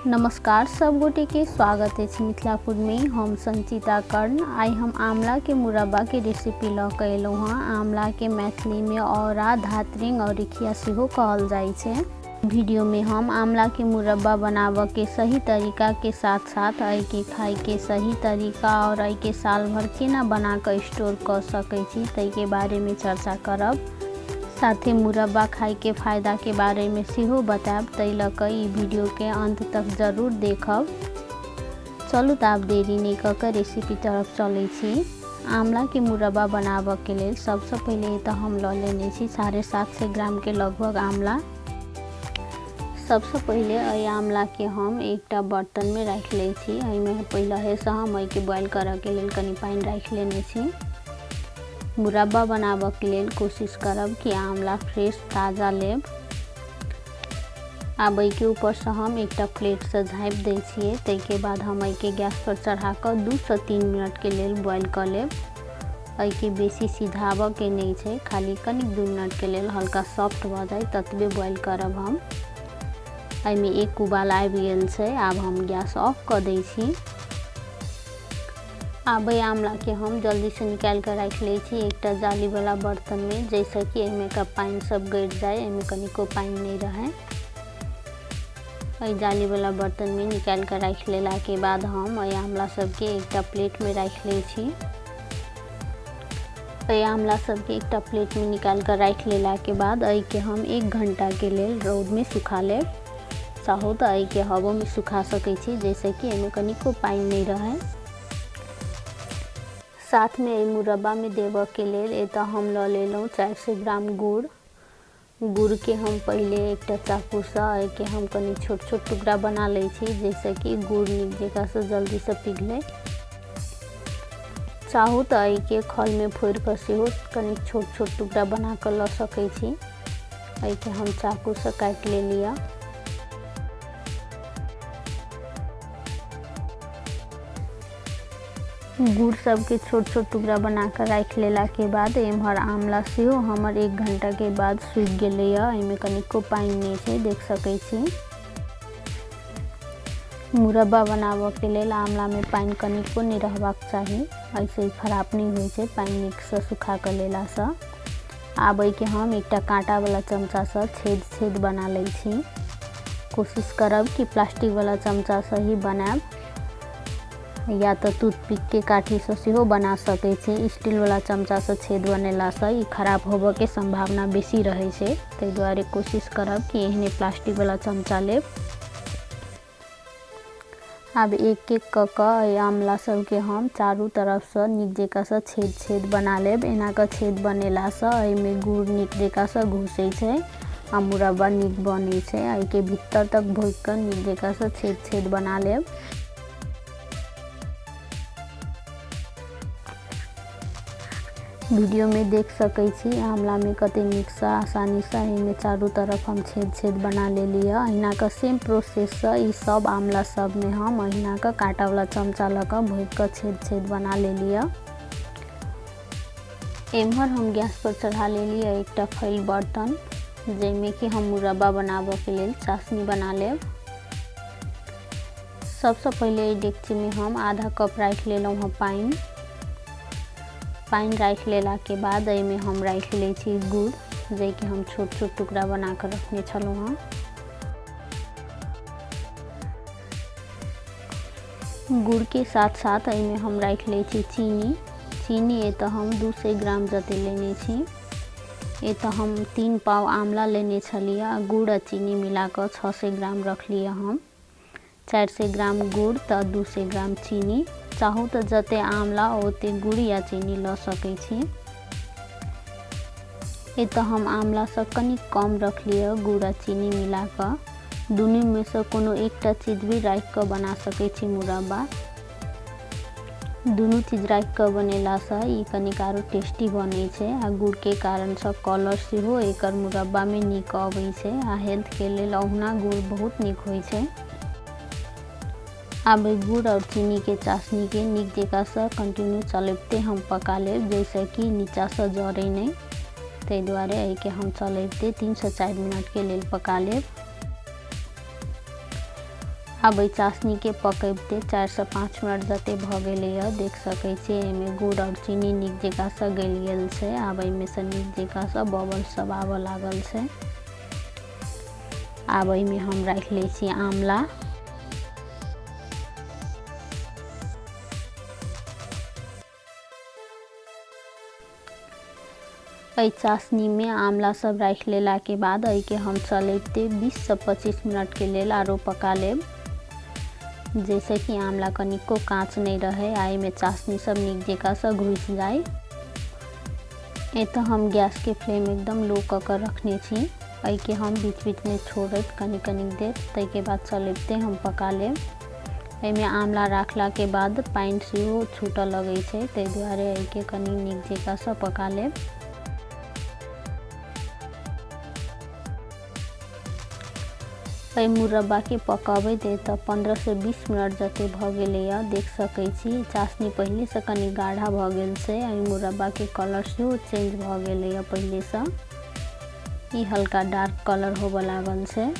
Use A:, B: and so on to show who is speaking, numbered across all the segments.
A: नमस्कार सब गोटे के स्वागत है मिथिलापुर में। हम संचिता कर्ण। आई हम आंवला के मुरब्बा के रेसिपी ल के अयलहुँ हाँ। आंवला के मैथिली में औरा, धातरिंग और रिखिया सेहो कहल जाइ छै। वीडियो में हम आंवला के मुरब्बा बनाबऽ के सही तरीका के साथ साथ एहि के खाय के सही तरीका और एहि के साल भर केना बना के स्टोर कर सकै छी तै के बारे में चर्चा करब। साथ ही मुरब्बा खाय के फायदा के बारे में सेहो बताएब, तै ल के ई वीडियो के अंत तक जरूर देखब। चलू तऽ आब देरी नहीं क के रेसिपी तरफ चलै छी। आंवला के मुरब्बा बनाबऽ के लेल सबसे पहले तो हम ल लेने छी 750 ग्राम के लगभग आंवला। सबसे पहले एहि आंवला के हम एकटा बर्तन में रख ले छी। एहिमे पहले से हम एहि के बॉयल करऽ के लेल कनी पानी रख लेने छी। मुरब्बा बनाबऽ के लेल कोशिश करब कि आंवला फ्रेश ताज़ा लेब। आब एहि के ऊपर से हम एकटा प्लेट से झाँप दै छियै। तै के बाद हम एहि के गैस पर चढ़ा कऽ 2 से 3 मिनट के लेल बॉयल कर लेब। एहि के बेसी सिझाबऽ के नहीं छै, खाली कनिक 2 मिनट के लेल हल्का सॉफ्ट भऽ जाए ततबे बॉयल करब हम। एहिमे एक उबाल आबि गेल छै। आब हम गैस ऑफ कर दै छी। आब आंवला के हम जल्दी से निकाल कर रख ले छी एकटा जाली वाला बर्तन में, जैसे कि एहिमे का पानी सब गड़ जाए, एहिमे कनिको पानी नहीं रहे। जाली वाला बर्तन में निकाल कर रख लेला के बाद हम आंवला सब के एकटा प्लेट में रख ले छी। आंवला सब के एकटा प्लेट में निकाल कर रख लेला के बाद एहि के हम 1 घंटा के लेल रौद में सुखा लेब। चाहो तो एहि के हवो में सुखा सकै छी, जैसे कि एहिमे कनिको पानी नहीं रहे। साथ में मुरब्बा में देव के लेल एतऽ हम ल लेलहुँ 400 ग्राम गुड़। गुड़ के हम पहले एकटा चाकू से के हम कनी छोट छोट टुकड़ा बना ले छी, जैसे कि गुड़ नीक जगह से जल्दी से पिघले। चाहू तो एहि के खल में फोड़ कर सेहो कनी छोट छोट टुकड़ा बना कर ल सकै छी। एहि के हम चाकू से काट ले लिया। गुड़ सब के छोट छोट टुकड़ा बना कर रख लेला के बाद एम्हर आंवला सेहो हमर 1 घंटा के बाद सूख गेलै। एहिमे कनिको पानी नहीं छै, देख सकै छी। मुरब्बा बनाबऽ के लेल आंवला में पानी कनिको नहीं रहबाक चाही, ऐसे ही खराब नहीं होइ छै पानी नीक से सुखा कर लेला से। आब एहि के हम एकटा कांटा वाला चमचा से छेद बना ले छी। कोशिश करब कि प्लास्टिक वाला चमचा से ही बनाएब, या तो टूथपिक के काठी से सेहो बना सकै छी। स्टील वाला चमचा से छेद बनेला से ई खराब होबऽ के संभावना बेसी रहे छै, तै दुआरे कोशिश करब कि एहने प्लास्टिक वाला चमचा लेब। अब एक एक क के आंवला सब के हम चारों तरफ से नीक जगह से छेद बना लेब। एना के छेद बनेला से एहिमे गुड़ नीक जगह से घुसै छै आ मुरब्बा नीक बनै छै। एहि के भीतर तक भोंक के नीक जगह से छेद बना लेब। वीडियो में देख सकै छी आंवला में कते नीक से आसानी से एहिमे चारों तरफ हम छेद बना ले लिया। अहिना के सेम प्रोसेस से ई सब आंवला सब में हम अहिना के कांटा वाला चमचा ल के भोंक के छेद बना ले लिया। एम्हर हम गैस पर चढ़ा ले लिया एकटा फैल बर्तन, जेमे कि हम मुरब्बा बनाबऽ के लेल चाशनी बना लेब। सबसे पहले डेगची में हम आधा कप रख लेलहुँ हँ पानी रख लेला के बाद एहिमे हम रख ले छी गुड़, जे कि हम छोट छोट टुकड़ा बना कर रखने छलहुँ हँ। गुड़ के साथ साथ एहिमे हम रख ले छी चीनी एतऽ हम 200 ग्राम जते लेने छी। एतऽ हम 3 पाव आंवला लेने छलिए, गुड़ आ चीनी मिला कऽ 600 ग्राम रख लिया हम। 400 ग्राम गुड़ तो 200 ग्राम चीनी। चाहू तो जते आंवला ओते गुड़ या चीनी ल सकै छी। एतऽ हम आंवला से कनी कम रख लिया गुड़ आ चीनी मिला कऽ। दुनू में से कोनो एकटा चीज भी रख के बना सकै छी मुरब्बा। दुनू चीज रख के बनेला से ई कनिक आरो टेस्टी बनै छै आ गुड़ के कारण से कलर सेहो एकर मुरब्बा में नीक अबै छै आ हेल्थ के लेल ओहुना गुड़ बहुत नीक होइ छै। अब गुड़ और चीनी के चाशनी के नीक जगह से कंटिन्यू चलते हम पका लेब, जैसे कि नीचा से जरे नहीं। तै दुआरे एहि के हम चलते 3 से 4 मिनट के लेल पका लेब। अब ई चाशनी के पकबते 4 से 5 मिनट जते भ गेलै है। देख सकै छी एमे गुड़ और चीनी नीक जकाँ से गल गेल छै। आब एमे से नीक जकाँ से बबल सब आबऽ लागल छै। आब एमे हम राख लै छी आमला। एहि चाशनी में आमला सब राख लेला के बाद एहि के हम चलैते 20 से 25 मिनट के लेल आरो पका लेब, जैसे कि आमला कनिको काँच नहीं रहे आ एमे चाशनी सब नीक जकाँ से घुस जाए। तो हम गैस के फ्लेम एकदम लो क के रखने छी। एहि के हम बीच बीच में छोड़त कनिक देर, तै के बाद चलैते हम पका लेब। एमे आमला राखला के बाद पानि सेहो छूटऽ लगै छै, ताहि दुआरे एहि के कनि नीक जकाँ से पका लेब। मुरब्बा के पकबैत तो 15 से 20 मिनट जते भ गेलै। देख सकै छी चाशनी पहले से कनि गाढ़ा भ गेल छै। मुरब्बा के कलर सेहो चेंज भ गेलै पहले से, ई हल्का डार्क कलर होबऽ लागल छै।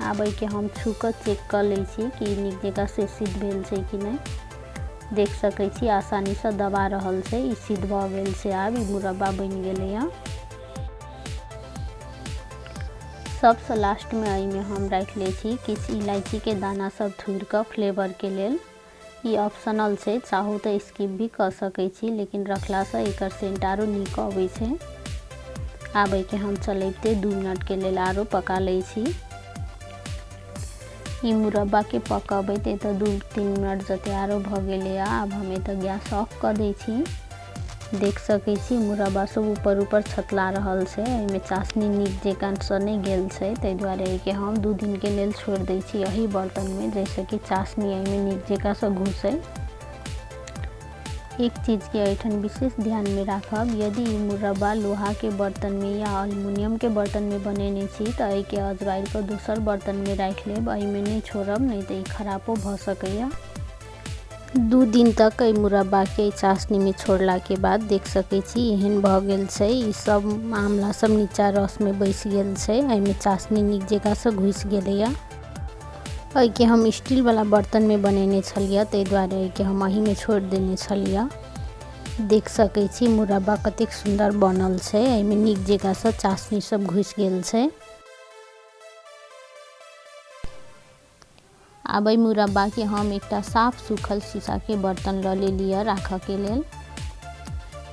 A: आब एहि के हम छू के चेक कर लै छी कि नीक जकाँ से सिद्ध भेल छै कि नहीं। देख सकै छी आसानी से दबा रहल छै, ई सिद्ध भ गेल छै। आब ई मुरब्बा बन गेलै। सबसे लास्ट में एहिमे हम राख ले छी किछु इलायची के दाना सब थूर के फ्लेवर के लेल। ई ऑप्शनल छै, चाहू तो स्किप भी कर सकै छी, लेकिन रखला से एकर सेंट आरो नीक अबै छै। आब एहि के हम चलैते 2 मिनट के लेल आरो पका लै छी। ई मुरब्बा के पकबैत तो 2-3 मिनट जते आरो भ गेलै। आब हम एतऽ गैस ऑफ कर दै छी। देख सकै छी मुरब्बा सब ऊपर ऊपर छतला रहल छै। एहिमे चाशनी नीक जकाँ से नहीं गेल छै, ताहि दुआरे एहि के हम 2 दिन के लेल छोड़ दै छी यही बर्तन में, जैसे कि चाशनी एहिमे नीक जकाँ से घुसे। एक चीज के एठन विशेष ध्यान में राखब, यदि ई मुरब्बा लोहा के बर्तन में या एल्युमिनियम के बर्तन में बनेने छी तो एहि के अजबाइर के दोसर बर्तन में राख लेब, एहिमे नहीं छोड़ब, नहीं तो ई खराबो भ सकैया। 2 दिन तक एहि मुरब्बा के चाशनी में छोड़ला के बाद देख सकै छी एहन भ गेल छै। ई सब आमला सब नीचा रस में बैस गेल छै, एहिमे चाशनी नीक जकाँ से घुस गेलैया। एहि के हम स्टील वाला बर्तन में बनेने छलिए, ताहि दुआरे एहि के हम एही में छोड़ देने छलिए। देख सकै छी मुरब्बा कतेक सुंदर बनल छै, एहिमे नीक जकाँ से चाशनी सब घुस गेल छै। आब एहि मुरब्बा के हम एकटा साफ सूखल शीशा के बर्तन ल लेलिए राखऽ के लेल।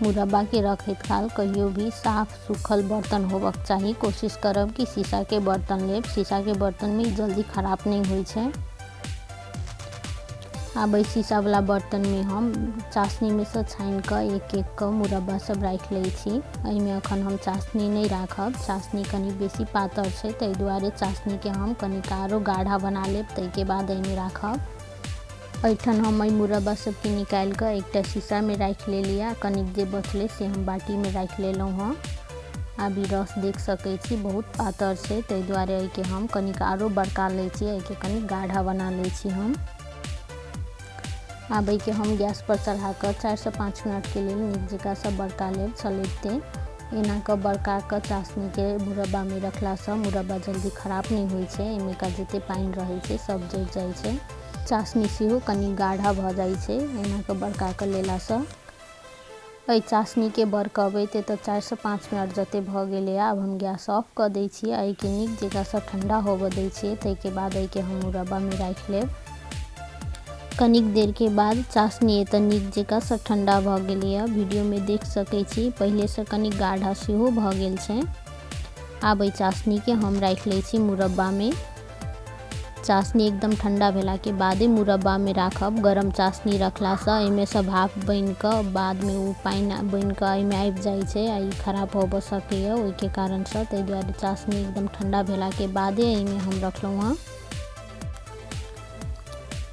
A: मुरब्बा के रखैत काल कहियो भी साफ सूखल बर्तन होबक चाही। कोशिश करब कि शीशा के बर्तन लेब, शीशा के बर्तन में जल्दी खराब नहीं होइ छै। आब एहि शीशा वाला बर्तन में हम चाशनी में से छानि के एक एक के मुरब्बा सब राख लै छी। एहिमे अखन हम चाशनी नहीं राखब, चाशनी कनि बेसी पातर छै, ताहि दुआरे चाशनी के हम कनिक आरो गाढ़ा बना लेब, ताहि के बाद एहिमे राखब। एठन हम एहि मुरब्बा सबके निकालि के एकटा शीशा में राख लेलिए। कनिक जे बचले से हम बाटी में राख लेलहुँ हँ। आब ई रस देख सकै छी बहुत पातर छै, ताहि दुआरे एहि के हम कनिक आरो बड़का लै छी, एहि के कनि गाढ़ा बना लै छी हम। आब एहि के हम गैस पर चढ़ा कर 4 से 5 मिनट के लिए नीक जकाँ से बड़का लेब चलैते। एना के बड़का के चाशनी के मुरब्बा में रखला से मुरब्बा जल्दी खराब नहीं होइ छै। एहिमे का जते पानि रहै छै सब जरि जाइ छै, चाशनी सेहो कनि गाढ़ा भ जाइ छै एना के बड़का के लेला से। एहि चाशनी के बरकबैत तो 4 से 5 मिनट जते भ गेलै। आब हम गैस ऑफ कर दै छियै, एहि के नीक जकाँ से ठंडा होबऽ दै छियै, ताहि के बाद एहि के हम मुरब्बा में राख लेब। कनिक देर के बाद चाशनी एतऽ नीक जकाँ से ठंडा भ गेलैया। वीडियो में देख सकै छी पहले से कनि गाढ़ा सेहो भ गेल छै। आब एहि चाशनी के हम राख लै छी मुरब्बा में। चाशनी एकदम ठंडा भेला के बादे मुरब्बा में राखब। गरम चाशनी रखला से एहिमे से भाप बनि के बाद में ओ पानि बनि के एहिमे आबि जाइ छै आ ई खराब होबऽ सकैया ओहि के कारण से, ताहि दुआरे चाशनी एकदम ठंडा भेला के बादे एहिमे हम रखलहुँ हँ।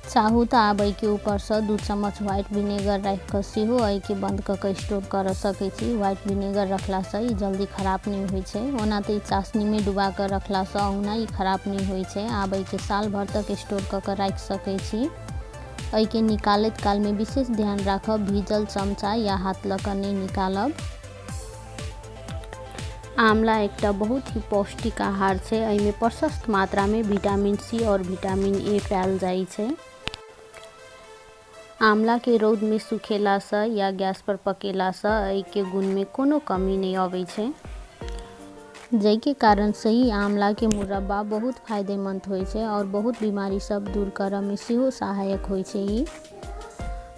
A: चाहू तो आब एहि के ऊपर से 2 चम्मच व्हाइट विनेगर राख के सेहो एहि के बंद क के स्टोर कर सकै छी। व्हाइट विनेगर रखला से ई जल्दी खराब नहीं होइ छै, ओना तो ई चाशनी में डुबा के रखला से ओना ई खराब नहीं होइ छै। आब एहि के साल भर तक स्टोर क के राख सकै छी। एहि के निकालैत काल में विशेष ध्यान राखब भीजल चमचा या हाथ ल के नहीं निकालब। आंवला एकटा बहुत ही पौष्टिक आहार छै। एहिमे प्रशस्त मात्रा में विटामिन सी और विटामिन ए पायल जाइ छै। आंवला के रौद में सुखेला से या गैस पर पकेला से एहि के गुण में कोनो कमी नहीं आबै छै, जै के कारण से ही आंवला के मुरब्बा बहुत फायदेमंद होइ छै और बहुत बीमारी सब दूर करय में सेहो सहायक होइ छै।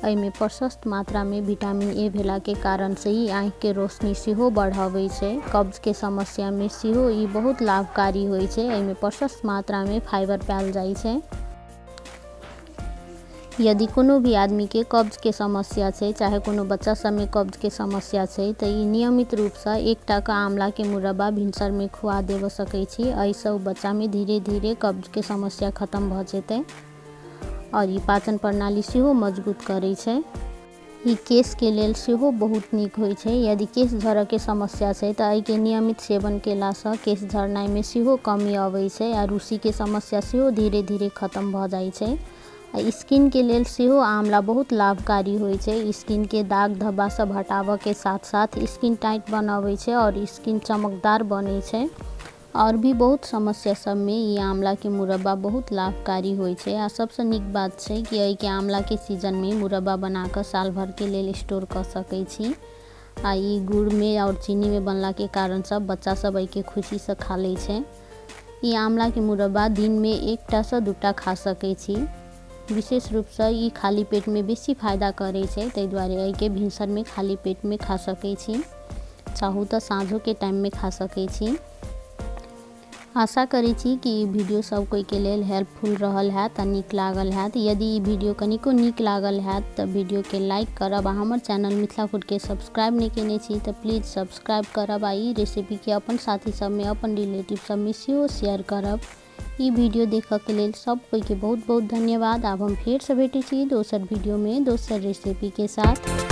A: एहिमे प्रशस्त मात्रा में विटामिन ए भेला के कारण से ही आँख के रोशनी सेहो बढ़ाबै छै। कब्ज के समस्या में सेहो ई बहुत लाभकारी होइ छै। एहिमे प्रशस्त मात्रा में फाइबर पायल जाइ छै। यदि कोनो भी आदमी के कब्ज के समस्या छै, चाहे कोनो बच्चा सब में कब्ज के समस्या छै, तो ई नियमित रूप से एकटा का आंवला के मुरब्बा भिनसर में खुआ देव सकै छी। एहिसँ ओ बच्चा में धीरे धीरे कब्ज के समस्या खत्म भ जेतै और ई पाचन प्रणाली सेहो मजबूत करै छै। ई केश के लेल सेहो बहुत नीक होइ छै। यदि केश झड़य के समस्या छै तऽ एहि के नियमित सेवन केला सँ केश झड़नाइ में सेहो कमी अबै छै आ रूसी के समस्या सेहो धीरे धीरे खत्म भ जाइ छै। स्किन के लेल सेहो आंवला बहुत लाभकारी होइ छै। स्किन के दाग धब्बा सब हटावऽ के साथ साथ स्किन टाइट बनाबै छै और स्किन चमकदार बनै छै। और भी बहुत समस्या सब में ई आंवला के मुरब्बा बहुत लाभकारी होइ छै। आ सबसे नीक बात छै कि एहि के आंवला के सीजन में मुरब्बा बना कऽ साल भर के लेल स्टोर कर सकै छी। आ ई गुड़ में और चीनी में बनला के कारण सब बच्चा सब एहि के खुशी से खा लै छै। ई आंवला के मुरब्बा दिन में एकटा से दूटा खा सकै छी। विशेष रूप से ई खाली पेट में बेसी फायदा करे छै, ताहि दुआरे एहि के भिनसर में खाली पेट में खा सकै छी। चाहू तो साँझो के टाइम में खा सकै छी। आशा करै छी कि ई वीडियो सब कोई के लेल हेल्पफुल रहल हैत आ नीक लागल हैत। यदि ई वीडियो कनिको नीक लागल हैत तऽ वीडियो के लाइक करब आ हमर चैनल मिथिला फूड के सब्सक्राइब नहीं केने छी तऽ प्लीज सब्सक्राइब करब आ ई रेसिपी के अपन साथी सब में, अपन रिलेटिव सब में सेहो शेयर करब। ई वीडियो देखऽ के लेल सब कोई के बहुत बहुत धन्यवाद। आब हम फेर से भेटै छी दोसर वीडियो में दोसर रेसिपी के साथ।